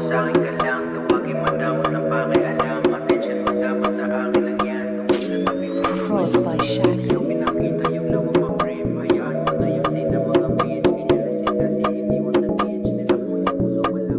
sa'kin ka lang, tawagin madamot lang pakialam. Attention mo dapat sa akin lang yan. Fraud by Shax. Yung pinakita yung lawa pa frame. Hayaan mo na yung say ng mga bitch. Ganyan na sila si iniwan sa ditch. Nilak mo yung puso wala.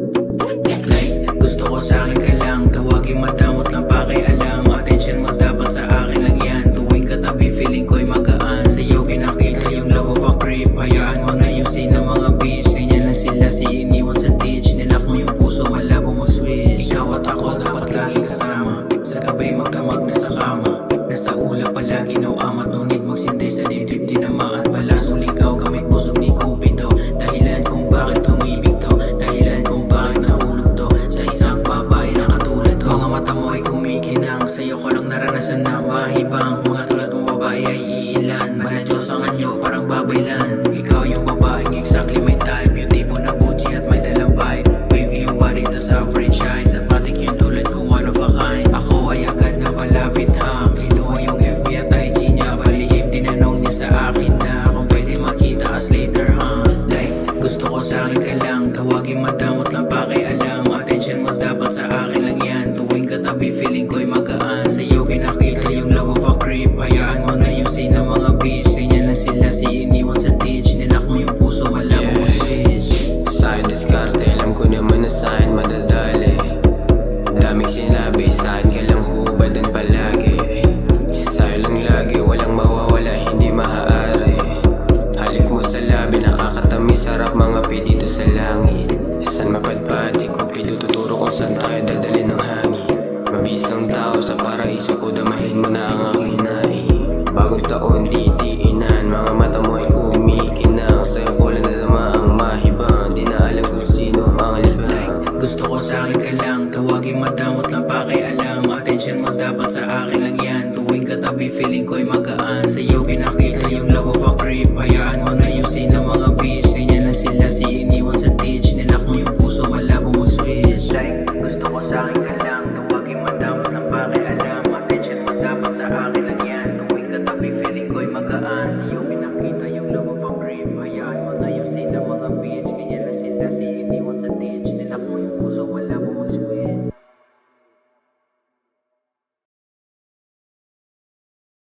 Like, gusto ko sa'kin ka lang, tawagin madamot lang pakialam. Attention mo dapat sa akin lang yan. Tuwing katabi feeling ko'y magaan. Sa'yo pinakita yung love of a creep. Hayaan mo na yung say ng mga bitch. Ganyan lang sila si iniwan sa ditch. Nilak mo yung puso wala pong switch. Ikaw at ako dapat lagi kasama. Sa gabay magdamag na sa kama. Nasa ulap palagi no amat. No need magsintay sa dibdib. Tinamaan pala suligaw gamit busog ni Cupido. Dahilan kung bakit tumibig to. Dahilan kung bakit nahulog to. Sa isang babae na katulad ko. Mga mata mo ay kumikinang. Sa'yo ko lang naranasan na mahibang. Mga tulad mong babae ay iilan. Mala Diyos ang anyo parang babaylan. Ikaw yung babaeng exactly my type. Yung tipo na bougie at may dalang vibe. Wave yung body tas average height. Nagmatik yung tulad kung one of a kind. Ako ay agad na malapit ha. Kinuha yung FB at IG niya. Palihim tinanong niya sa akin na kung pwede makita us later ha. Like, gusto ko sa'kin ka lang, tawagin madamot lang pakialam. Attention mo dapat sa akin lang yan. Tuwing katabi feeling ko'y magaan. Sa'yo pinakita yung love of a creep. Hayaan mo na yung say ng mga bitch. Ganyan lang sila si iniwan sa ditch. Nilak mo yung puso wala mong switch. Sa'yo diskarte, alam ko naman na sa'kin madadali. Daming sinabi, sa'kin ka lang hubadan palagi. Sa'yo lang lagi, walang mawawala, hindi maaari. Halik mo sa labi, nakakatamis, sarap mga dito sa langit. San mapadpad, si Cupido tuturo kung saan tayo dadali ng hangin. Mabisang tao sa paraiso ko, damahin mo na ang aking hinain. Bagong taon, titiinan, mga mata mo ay kumikinang. Sa'yo ko lang nadama ang mahibang, di na alam kung sino ang libang. Gusto ko sa'kin ka lang, tawagin madamot lang pakialam. Attention mo dapat sa akin lang yan. Tuwing katabi feeling ko'y magaan. Sa'yo pinakita yung love of a creep. Hayaan mo na yung say ng mga bitch. Ganyan lang sila si iniwan sa ditch. Nilak mo yung puso wala pong switch. Like, gusto ko sa'kin ka lang, tawagin madamot lang pakialam. Attention mo dapat sa akin lang yan. Tuwing katabi feeling ko'y magaan. Sa'yo pinakita yung love of a creep. Hayaan mo na yung say ng mga bitch.